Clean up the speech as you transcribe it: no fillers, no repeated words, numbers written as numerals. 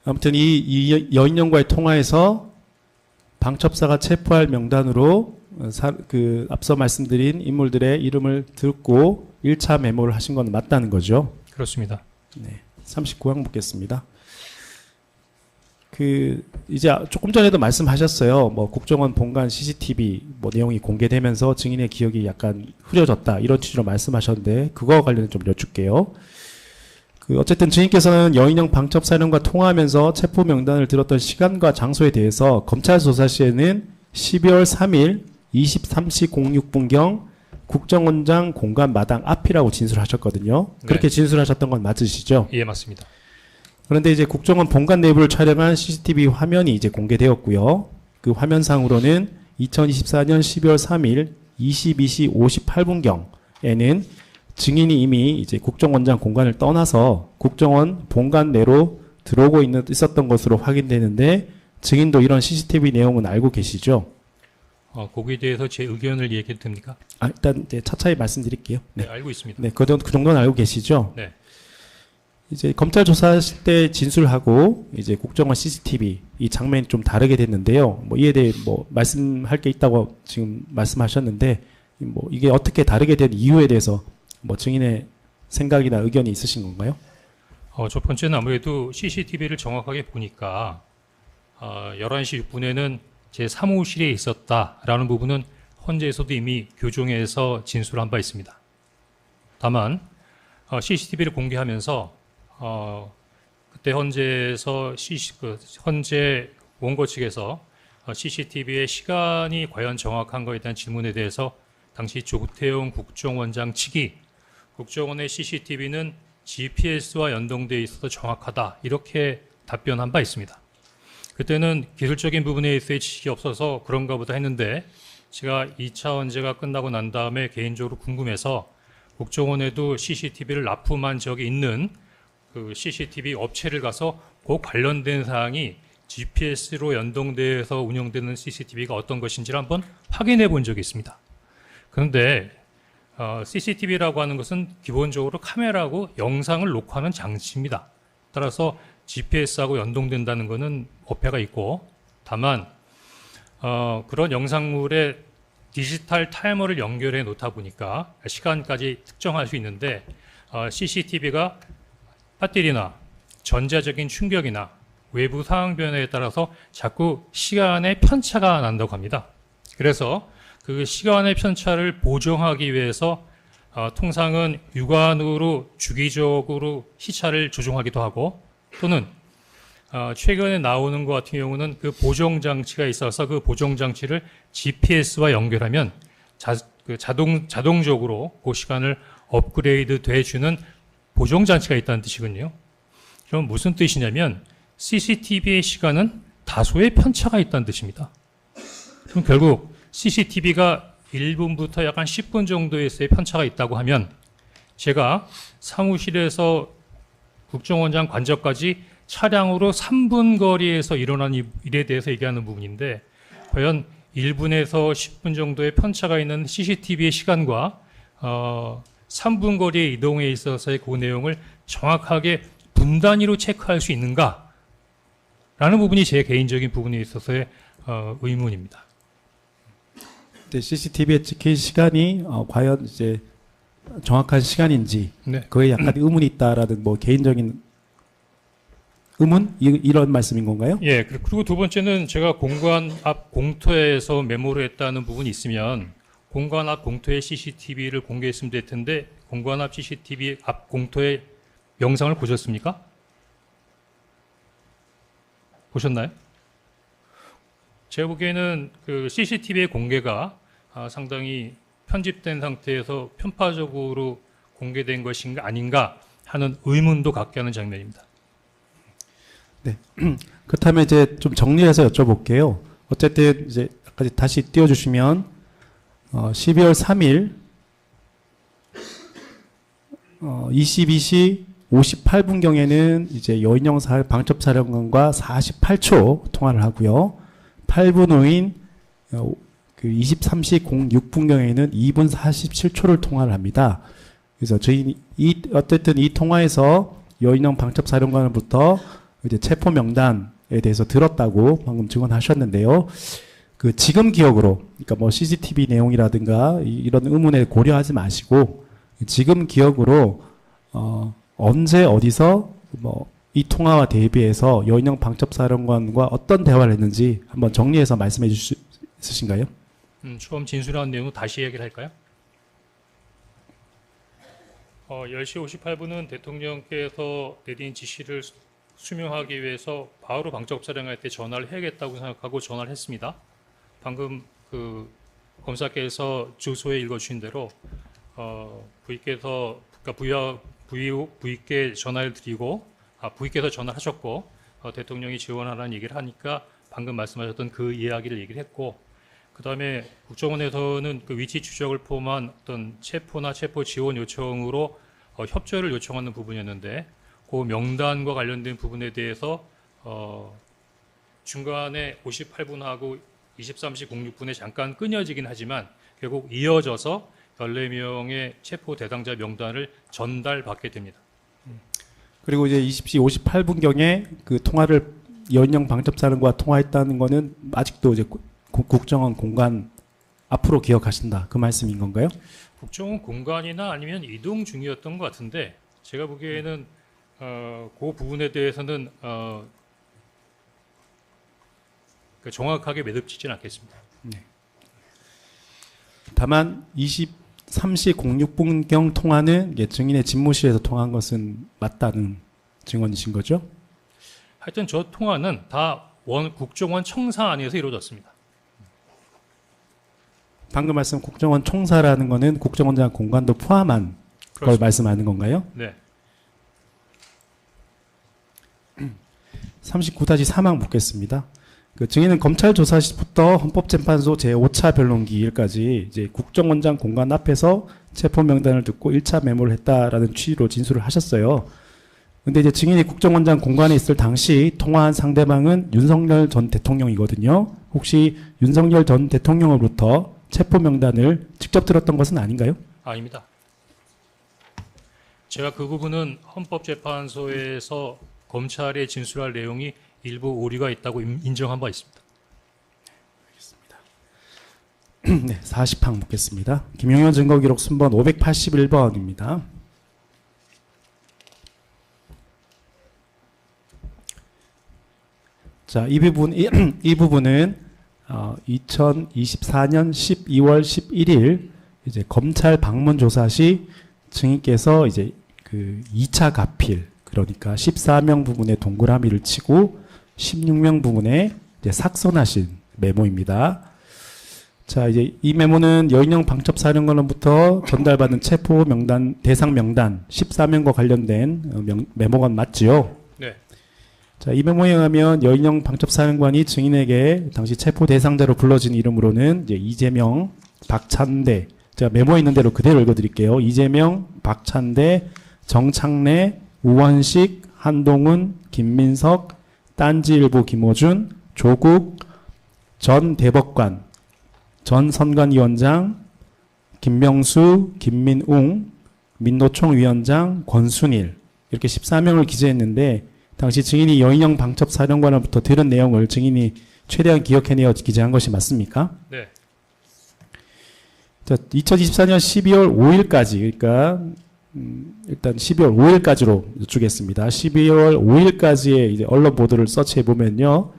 아무튼 이 여인영과의 통화에서 방첩사가 체포할 명단으로 앞서 말씀드린 인물들의 이름을 듣고 1차 메모를 하신 건 맞다는 거죠. 그렇습니다. 네, 39항 묻겠습니다. 이제 조금 전에도 말씀하셨어요. 뭐 국정원 본관 CCTV 뭐 내용이 공개되면서 증인의 기억이 약간 흐려졌다 이런 취지로 말씀하셨는데 그거와 관련해 좀 여쭙게요. 어쨌든 증인께서는 여인영 방첩사령과 통화하면서 체포 명단을 들었던 시간과 장소에 대해서 검찰 조사 시에는 12월 3일 23시 06분경 국정원장 공간 마당 앞이라고 진술하셨거든요. 그렇게 네. 진술하셨던 건 맞으시죠? 예, 맞습니다. 그런데 이제 국정원 본관 내부를 촬영한 CCTV 화면이 이제 공개되었고요. 그 화면상으로는 2024년 12월 3일 22시 58분경에는 증인이 이미 이제 국정원장 공간을 떠나서 국정원 본관 내로 들어오고 있었던 것으로 확인되는데 증인도 이런 CCTV 내용은 알고 계시죠? 거기에 대해서 제 의견을 얘기해도 됩니까? 일단 이제 차차히 말씀드릴게요. 네, 알고 있습니다. 네, 그 정도는 알고 계시죠? 네. 이제 검찰 조사하실 때 진술하고 이제 국정원 CCTV 이 장면이 좀 다르게 됐는데요. 뭐 이에 대해 뭐 말씀할 게 있다고 지금 말씀하셨는데 뭐 이게 어떻게 다르게 된 이유에 대해서 뭐 증인의 생각이나 의견이 있으신 건가요? 첫 번째는 아무래도 CCTV를 정확하게 보니까 11시 6분에는 제 사무실에 있었다라는 부분은 헌재에서도 이미 교정해서 진술한 바 있습니다. 다만 CCTV를 공개하면서 그때 헌재에서 헌재 원고 측에서 CCTV의 시간이 과연 정확한 거에 대한 질문에 대해서 당시 조태용 국정원장 측이 국정원의 CCTV는 GPS와 연동되어 있어서 정확하다 이렇게 답변한 바 있습니다. 그때는 기술적인 부분에 있어서 지식이 없어서 그런가 보다 했는데 제가 2차 헌재가 끝나고 난 다음에 개인적으로 궁금해서 국정원에도 CCTV를 납품한 적이 있는 그 CCTV 업체를 가서 그 관련된 사항이 GPS로 연동돼서 운영되는 CCTV가 어떤 것인지를 한번 확인해 본 적이 있습니다. 그런데 CCTV라고 하는 것은 기본적으로 카메라하고 영상을 녹화하는 장치입니다. 따라서 GPS하고 연동된다는 것은 어폐가 있고 다만 그런 영상물에 디지털 타이머를 연결해 놓다 보니까 시간까지 특정할 수 있는데 CCTV가 배터리나 전자적인 충격이나 외부 상황 변화에 따라서 자꾸 시간의 편차가 난다고 합니다. 그래서 그 시간의 편차를 보정하기 위해서 통상은 육안으로 주기적으로 시차를 조정하기도 하고 또는 최근에 나오는 것 같은 경우는 그 보정장치가 있어서 그 보정장치를 GPS와 연결하면 자동적으로 그 시간을 업그레이드 돼주는 보정장치가 있다는 뜻이군요. 그럼 무슨 뜻이냐면 CCTV의 시간은 다소의 편차가 있다는 뜻입니다. 그럼 결국 CCTV가 1분부터 약간 10분 정도에서의 편차가 있다고 하면 제가 사무실에서 국정원장 관저까지 차량으로 3분 거리에서 일어난 일에 대해서 얘기하는 부분인데 과연 1분에서 10분 정도의 편차가 있는 CCTV의 시간과 3분 거리의 이동에 있어서의 그 내용을 정확하게 분 단위로 체크할 수 있는가? 라는 부분이 제 개인적인 부분에 있어서의 의문입니다. 네, CCTV에 찍힌 시간이 과연 이제 정확한 시간인지 네. 그에 약간 의문이 있다라는 뭐 개인적인 의문? 이런 말씀인 건가요? 예, 그리고 두 번째는 제가 공관 앞 공터에서 메모를 했다는 부분이 있으면 공관 앞 공터의 CCTV를 공개했으면 될 텐데 공관 앞 CCTV 앞 공터의 영상을 보셨습니까? 보셨나요? 제가 보기에는 그 CCTV의 공개가 상당히 편집된 상태에서 편파적으로 공개된 것인가 아닌가 하는 의문도 갖게 하는 장면입니다. 네. 그렇다면 이제 좀 정리해서 여쭤볼게요. 어쨌든 이제 다시 띄워주시면 12월 3일 22시 58분경에는 이제 여인영 방첩사령관과 48초 통화를 하고요. 8분 후인 그 23시 06분경에는 2분 47초를 통화를 합니다. 그래서 어쨌든 이 통화에서 여인영 방첩사령관으로부터 이제 체포 명단에 대해서 들었다고 방금 증언하셨는데요. 그 지금 기억으로, 그러니까 뭐 CCTV 내용이라든가 이런 의문에 고려하지 마시고 지금 기억으로 언제 어디서 뭐 이 통화와 대비해서 여인영 방첩사령관과 어떤 대화를 했는지 한번 정리해서 말씀해 주실 수 있으신가요? 처음 진술한 내용을 다시 얘기를 할까요? 10시 58분은 대통령께서 내린 지시를 수명하기 위해서 바로 방첩사령관한테 전화를 해야겠다고 생각하고 전화를 했습니다. 방금 그 검사께서 주소에 읽어주신 대로 부의께서 그러니까 부의께 전화를 드리고 부의께서 전화를 하셨고 대통령이 지원하라는 얘기를 하니까 방금 말씀하셨던 그 이야기를 얘기를 했고 그 다음에 국정원에서는 그 위치 추적을 포함한 어떤 체포나 체포 지원 요청으로 협조를 요청하는 부분이었는데 그 명단과 관련된 부분에 대해서 중간에 58분하고 23시 06분에 잠깐 끊어지긴 하지만 결국 이어져서 14명의 체포 대상자 명단을 전달받게 됩니다. 그리고 이제 20시 58분경에 그 통화를 여인영 방첩사령과 통화했다는 거는 아직도 이제 국정원 공간 앞으로 기억하신다 그 말씀인 건가요? 국정원 공간이나 아니면 이동 중이었던 것 같은데 제가 보기에는 그 부분에 대해서는 정확하게 매듭지진 않겠습니다. 네. 다만 23시 06분경 통화는 증인의 집무실에서 통화한 것은 맞다는 증언이신 거죠? 하여튼 저 통화는 다 국정원 청사 안에서 이루어졌습니다. 방금 말씀 국정원 총사라는 거는 국정원장 공간도 포함한 걸 그렇습니다. 말씀하는 건가요? 네. 39-3항 묻겠습니다. 그 증인은 검찰 조사 시부터 헌법재판소 제5차 변론기일까지 이제 국정원장 공간 앞에서 체포 명단을 듣고 1차 메모를 했다라는 취지로 진술을 하셨어요. 근데 이제 증인이 국정원장 공간에 있을 당시 통화한 상대방은 윤석열 전 대통령이거든요. 혹시 윤석열 전 대통령으로부터 체포 명단을 직접 들었던 것은 아닌가요? 아닙니다. 제가 그 부분은 헌법재판소에서 검찰에 진술할 내용이 일부 오류가 있다고 인정한 바 있습니다. 네, 40항 묻겠습니다. 김용현 증거기록 순번 581번입니다. 자, 이 부분은 2024년 12월 11일 이제 검찰 방문 조사 시 증인께서 이제 그 2차 가필 그러니까 14명 부분에 동그라미를 치고 16명 부분에 이제 삭선하신 메모입니다. 자, 이제 이 메모는 여인영 방첩사령관으로부터 전달받은 체포 명단 대상 명단 14명과 관련된 메모가 맞지요? 네. 자, 이 메모에 의하면 여인영 방첩사령관이 증인에게 당시 체포 대상자로 불러진 이름으로는 이제 이재명, 박찬대, 제가 메모에 있는 대로 그대로 읽어드릴게요. 이재명, 박찬대, 정창래, 우원식, 한동훈, 김민석, 딴지일보 김호준, 조국, 전 대법관, 전 선관위원장, 김명수, 김민웅, 민노총 위원장, 권순일 이렇게 14명을 기재했는데 당시 증인이 여인영 방첩사령관으로부터 들은 내용을 증인이 최대한 기억해내어 기재한 것이 맞습니까? 네. 자, 2024년 12월 5일까지 그러니까 일단 12월 5일까지로 여쭈겠습니다. 12월 5일까지의 이제 언론 보도를 서치해 보면요.